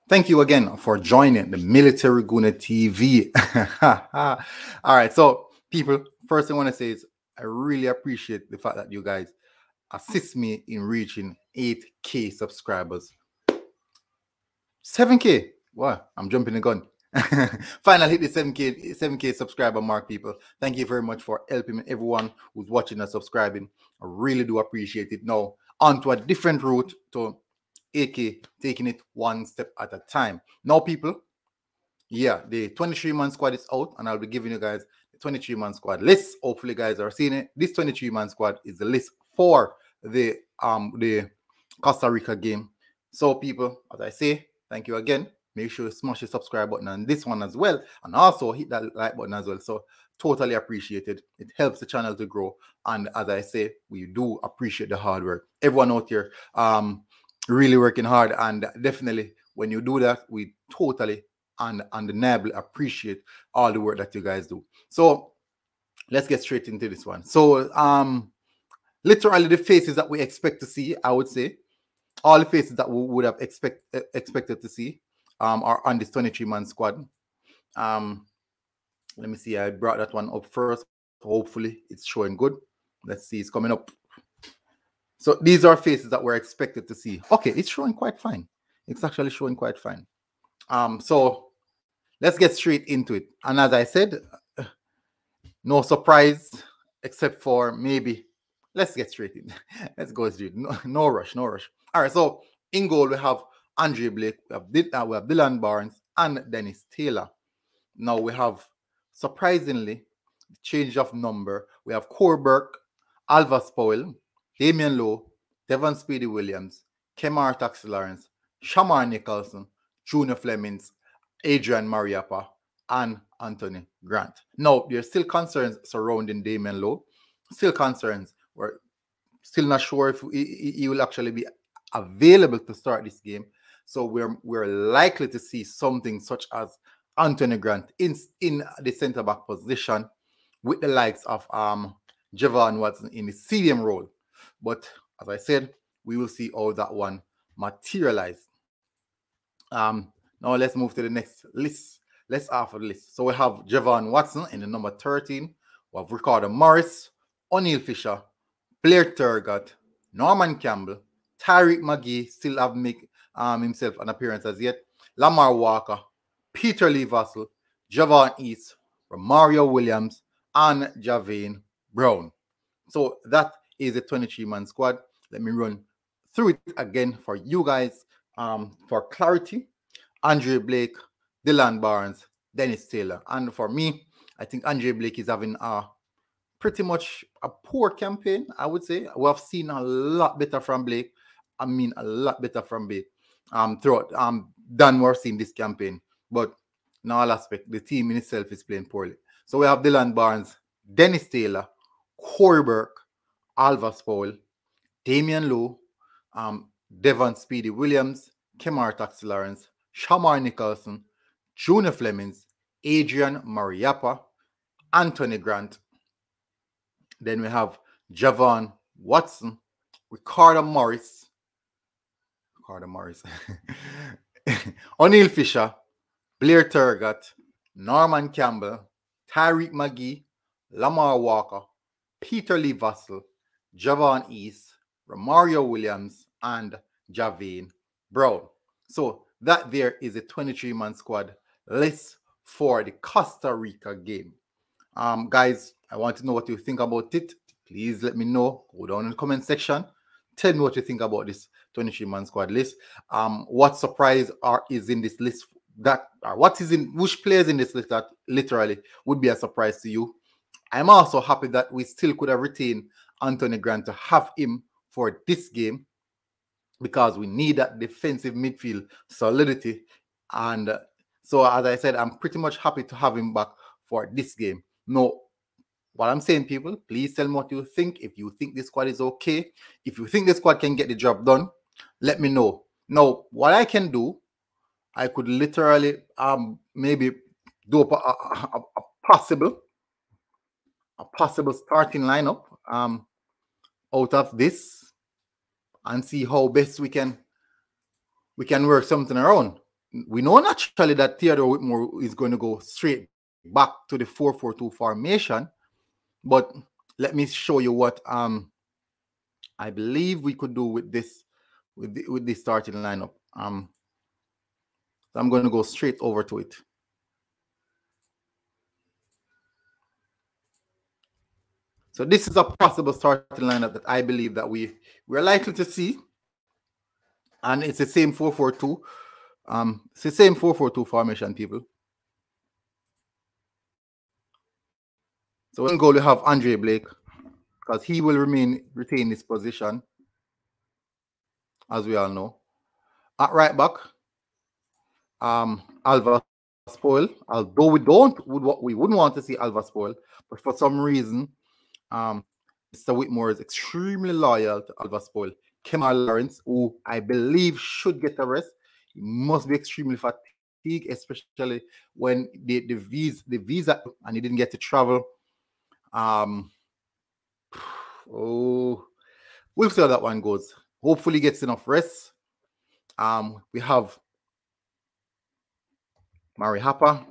Thank you again for joining the Military Guna TV. All right, so people, first thing I want to say is I really appreciate the fact that you guys assist me in reaching 8K subscribers. 7K. Wow, I'm jumping the gun. Finally hit the 7K subscriber mark, people. Thank you very much for helping me, everyone who's watching and subscribing. I really do appreciate it. Now, on to a different route to 8K, taking it one step at a time. Now, people, yeah, the 23-man squad is out, and I'll be giving you guys the 23-man squad list. Hopefully, you guys are seeing it. This 23-man squad is the list for the Costa Rica game. So, people, as I say, thank you again. Make sure you smash the subscribe button on this one as well, and also hit that like button as well. So, totally appreciated. It helps the channel to grow, and as I say, we do appreciate the hard work. Everyone out here, really working hard, and definitely when you do that, we totally and undeniably appreciate all the work that you guys do. So let's get straight into this one. So literally the faces that we expect to see, I would say all the faces that we would have expected to see are on this 23-man squad. Let me see, I brought that one up first. Hopefully it's showing good. Let's see, it's coming up. So these are faces that we're expected to see. Okay, it's showing quite fine. It's actually showing quite fine. So let's get straight into it. And as I said, no surprise, except for maybe, let's get straight in. Let's go straight. No rush, no rush. All right, so in goal, we have Andre Blake, we have Dylan Barnes, and Dennis Taylor. Now we have, surprisingly, change of number. We have Core Burke, Alvas Powell, Damian Lowe, Devon Speedy Williams, Kemar Taxi Lawrence, Shamar Nicholson, Junior Flemings, Adrian Mariappa, and Anthony Grant. Now, there's still concerns surrounding Damian Lowe. Still concerns. We're still not sure if he will actually be available to start this game. So we're likely to see something such as Anthony Grant in the centre-back position with the likes of Jevaughn Watson in the CDM role. But as I said, we will see how that one materialize. Now let's move to the next list. Let's offer the list. So we have Jevaughn Watson in the number 13. We have Ricardo Morris, O'Neill Fisher, Blair Turgott, Norman Campbell, Tyreek McGee, still haven't made himself an appearance as yet, Lamar Walker, Peter Lee Vassell, Jevaughn East, Romario Williams, and Jevaughn Brown. So that is a 23-man squad. Let me run through it again for you guys for clarity. Andre Blake, Dylan Barnes, Dennis Taylor. And for me, I think Andre Blake is having pretty much a poor campaign, I would say. We have seen a lot better from Blake. I mean, a lot better from Blake throughout than we're seeing this campaign. But in all aspects, the team in itself is playing poorly. So we have Dylan Barnes, Dennis Taylor, Corey Burke, Alvas Powell, Damian Lowe, Devon Speedy Williams, Kemar Taxi Lawrence, Shamar Nicholson, Junior Flemings, Adrian Mariappa, Anthony Grant. Then we have Jevaughn Watson, Ricardo Morris, O'Neill Fisher, Blair Turgott, Norman Campbell, Tyreek McGee, Lamar Walker, Peter Lee Vassell, Jevaughn East, Romario Williams, and Jevaughn Brown. So that there is a 23-man squad list for the Costa Rica game. Guys, I want to know what you think about it. Please let me know. Go down in the comment section. Tell me what you think about this 23-man squad list. What surprise is in this list which players in this list that literally would be a surprise to you? I'm also happy that we still could have retained Anthony Grant to have him for this game because we need that defensive midfield solidity. And so, as I said, I'm pretty much happy to have him back for this game. No, what I'm saying, people, please tell me what you think. If you think this squad is okay, if you think this squad can get the job done, let me know. Now, what I can do, I could literally maybe do a possible starting lineup out of this and see how best we can work something around. We know naturally that Theodore Whitmore is going to go straight back to the 4-4-2 formation, but let me show you what I believe we could do with this with this starting lineup. So I'm going to go straight over to it. So this is a possible starting lineup that I believe that we're likely to see, and it's the same 4-4-2. It's the same 4-4-2 formation, people. So in goal we have Andre Blake, because he will retain his position, as we all know. At right back, Alva Spoil. Although we wouldn't want to see Alva Spoil, but for some reason, Mr. Whitmore is extremely loyal to Alva Spoil. Kemal Lawrence, who I believe should get a rest, he must be extremely fatigued, especially when the visa and he didn't get to travel. We'll see how that one goes. Hopefully, gets enough rest. We have Mari Happer,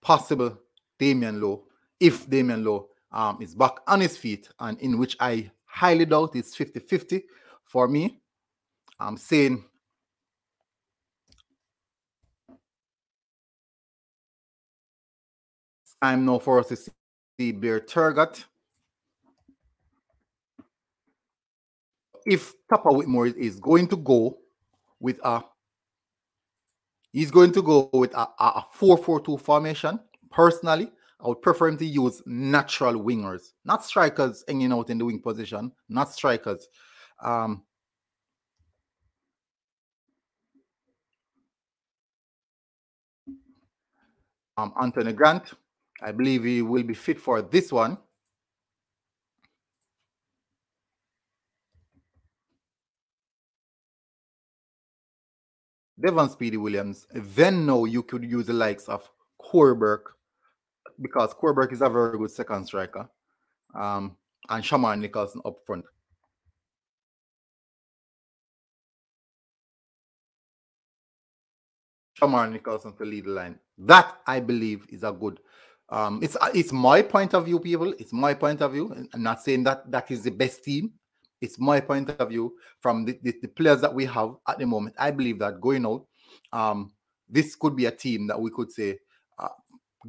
possible Damian Lowe, if Damian Lowe is back on his feet, and in which I highly doubt it's 50-50 for me. I'm saying time now for us to see Blair Turgott. If Tapa Whitmore is going to go with a 4-4-2 formation, personally, I would prefer him to use natural wingers, not strikers hanging out in the wing position, not strikers. Anthony Grant, I believe he will be fit for this one. Devon Speedy Williams. Then now you could use the likes of Corberg, because Corberg is a very good second striker, and Shamar Nicholson up front. Shamar Nicholson to lead the line. That I believe is a good. It's my point of view, people. It's my point of view. I'm not saying that is the best team. It's my point of view from the players that we have at the moment. I believe that going out, this could be a team that we could say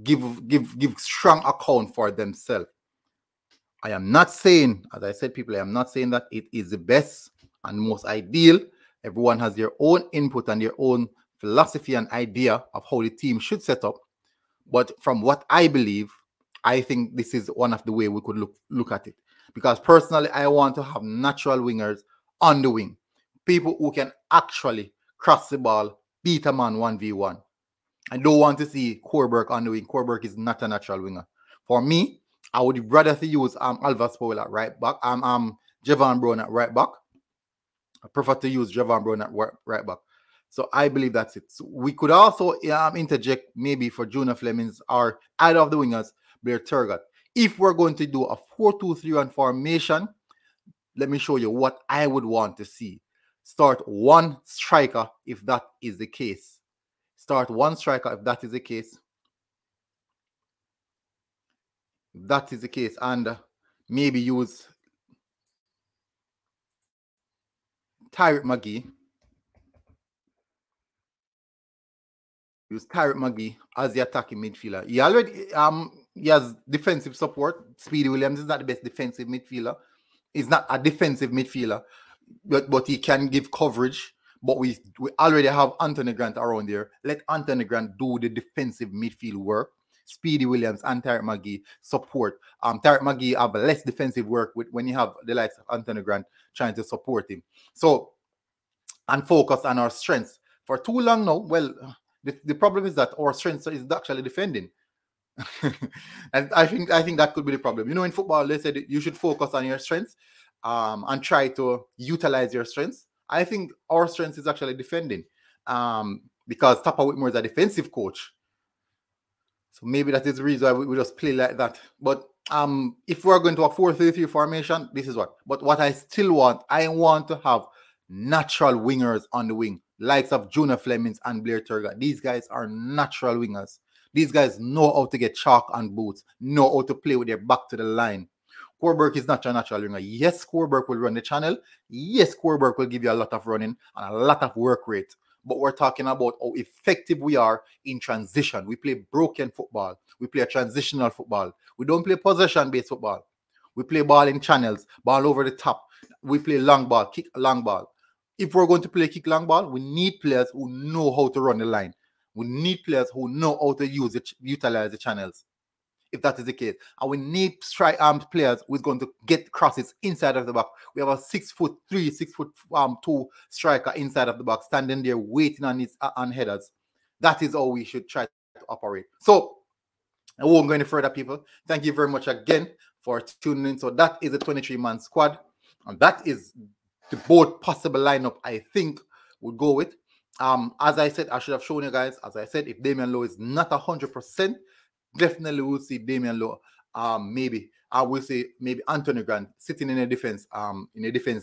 give strong account for themselves. I am not saying, as I said, people, I am not saying that it is the best and most ideal. Everyone has their own input and their own philosophy and idea of how the team should set up. But from what I believe, I think this is one of the way we could look at it. Because personally, I want to have natural wingers on the wing. People who can actually cross the ball, beat a man 1v1. I don't want to see Corberg on the wing. Corberg is not a natural winger. For me, I would rather use Alva Spoil at right back. Jevaughn Brown at right back. I prefer to use Jevaughn Brown at right back. So I believe that's it. So we could also interject maybe for Junior Flemings or either of the wingers, Blair Turgott. If we're going to do a 4-2-3-1 formation, let me show you what I would want to see. Start one striker if that is the case. Start one striker if that is the case. If that is the case, and maybe use Tyrek McGee. Use Tyrek McGee as the attacking midfielder. He already he has defensive support. Speedy Williams is not the best defensive midfielder. He's not a defensive midfielder, but he can give coverage. But we already have Anthony Grant around there. Let Anthony Grant do the defensive midfield work. Speedy Williams and Tyrek McGee support. Tyrek McGee have less defensive work when you have the likes of Anthony Grant trying to support him. So, and focus on our strengths. For too long now, well, the problem is that our strength is actually defending. And I think that could be the problem. You know, in football, they said you should focus on your strengths and try to utilize your strengths. I think our strength is actually defending because Tapa Whitmore is a defensive coach. So maybe that is the reason why we just play like that. But if we're going to a 4-3-3 formation, this is what. But what I still want, I want to have natural wingers on the wing, likes of Junior Flemings and Blair Turga. These guys are natural wingers. These guys know how to get chalk and boots, know how to play with their back to the line. Corberg is not a natural winger. Yes, Corberg will run the channel. Yes, Corberg will give you a lot of running and a lot of work rate. But we're talking about how effective we are in transition. We play broken football. We play a transitional football. We don't play possession-based football. We play ball in channels, ball over the top. We play long ball, kick long ball. If we're going to play kick long ball, we need players who know how to run the line. We need players who know how to utilize the channels, if that is the case. And we need strike-armed players who's going to get crosses inside of the box. We have a 6'3", 6'2" striker inside of the box, standing there waiting on headers. That is how we should try to operate. So I won't go any further, people. Thank you very much again for tuning in. So that is a 23-man squad. And that is the both possible lineup I think would go with. As I said, I should have shown you guys, as I said, if Damian Lowe is not 100%, definitely we'll see Damian Lowe. Maybe I will say maybe Anthony Grant sitting in a defense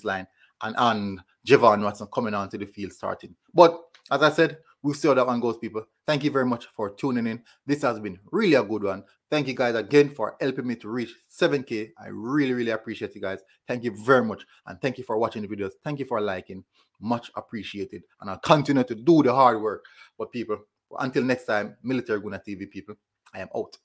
line, and Jevaughn Watson coming onto the field starting. But as I said, we'll see how that one goes, people. Thank you very much for tuning in. This has been really a good one. Thank you guys again for helping me to reach 7K. I really, really appreciate you guys. Thank you very much. And thank you for watching the videos. Thank you for liking. Much appreciated. And I'll continue to do the hard work. But people, until next time, Military Guna TV people, I am out.